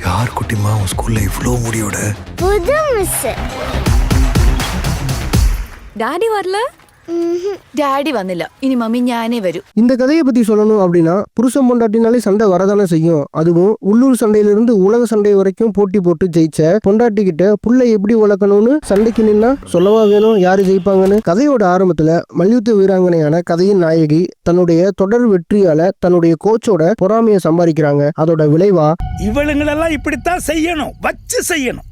யார் குட்டிமா உன் ஸ்கூல்ல இவ்வளோ முடியோட? புது மிஸ். டாடி வரல? டாடி வന്നില്ല. இனி மம்மி ஞானே வரும். இந்த கதையை பத்தி சொல்லணும் அப்படின்னா புருஷன் பொண்டாட்டினாலே சண்டை வரதானே செய்யும். அதுவும் உள்ளூர் சண்டையிலிருந்து உலக சண்டை வரைக்கும் போட்டி போட்டு ஜெயிச்ச பொண்டாட்டி கிட்ட புள்ள எப்படி வளர்க்கணும்னு சண்டைக்கு நின்னா சொல்லவா வேணும் யாரு ஜெயிப்பாங்கன்னு. கதையோட ஆரம்பத்துல மல்யுத்த வீராங்கனையான கதையின் நாயகி தன்னுடைய தொடர் வெற்றியால தன்னுடைய கோச்சோட பொறாமையை சம்பாதிக்கிறாங்க. அதோட விளைவா இவளுங்களெல்லாம் இப்படித்தான் செய்யணும், வச்சு செய்யணும்.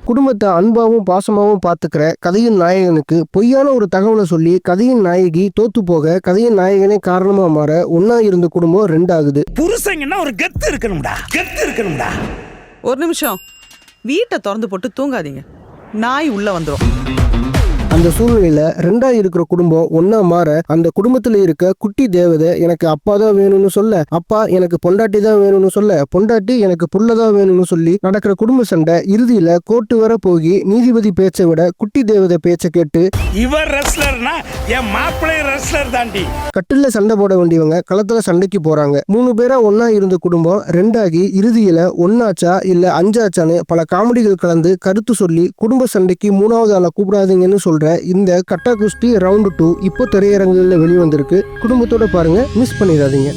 குடும்பத்தை அன்பாவும் பாசமாவும் பாத்துக்கிற கதையின் நாயகனுக்கு பொய்யான ஒரு தகவலை சொல்லி கதையின் நாயகி தோத்து போக கதையின் நாயகனே காரணமா மாற ஒன்னா இருந்த குடும்பம் ரெண்டாகுது. புருஷங்கன்னா ஒரு கெத்து இருக்கணும்டா, கெத்து இருக்கணும்டா. ஒரு நிமிஷம், வீட்டை திறந்து போட்டு தூங்காதீங்க, நாய் உள்ள வந்துடும். அந்த சூழ்நிலையில ரெண்டா இருக்கிற குடும்பம் ஒன்னா மாற அந்த குடும்பத்துல இருக்க குட்டி தேவதை எனக்கு அப்பா தான் வேணும்னு சொல்ல, அப்பா எனக்கு பொண்டாட்டி தான் வேணும்னு சொல்ல, பொண்டாட்டி எனக்கு புள்ளதான் வேணும்னு சொல்லி நடக்கிற குடும்ப சண்டை இறுதியில கோர்ட்டு வர போகி நீதிபதி பேச்சை விட குட்டி தேவதை பேச்சை கேட்டு இவர் ரெஸ்லர்னா என் மாப்பிள்ளை ரெஸ்லர் தாண்டி கட்டில சண்டை போட வேண்டியவங்க களத்துல சண்டைக்கு போறாங்க. 3 பேரா ஒன்னா இருந்த குடும்பம் ரெண்டாகி இறுதியில ஒன்னாச்சா இல்ல அஞ்சாச்சான்னு பல காமெடிகள் கலந்து கருத்து சொல்லி குடும்ப சண்டைக்கு 3வது ஆளை கூப்பிடாதீங்கன்னு சொல்ற இந்த கட்டா குஸ்தி ரவுண்டு 2 இப்போ திரையரங்குகளில் வெளிவந்திருக்கு. குடும்பத்தோட பாருங்க, மிஸ் பண்ணிடாதீங்க.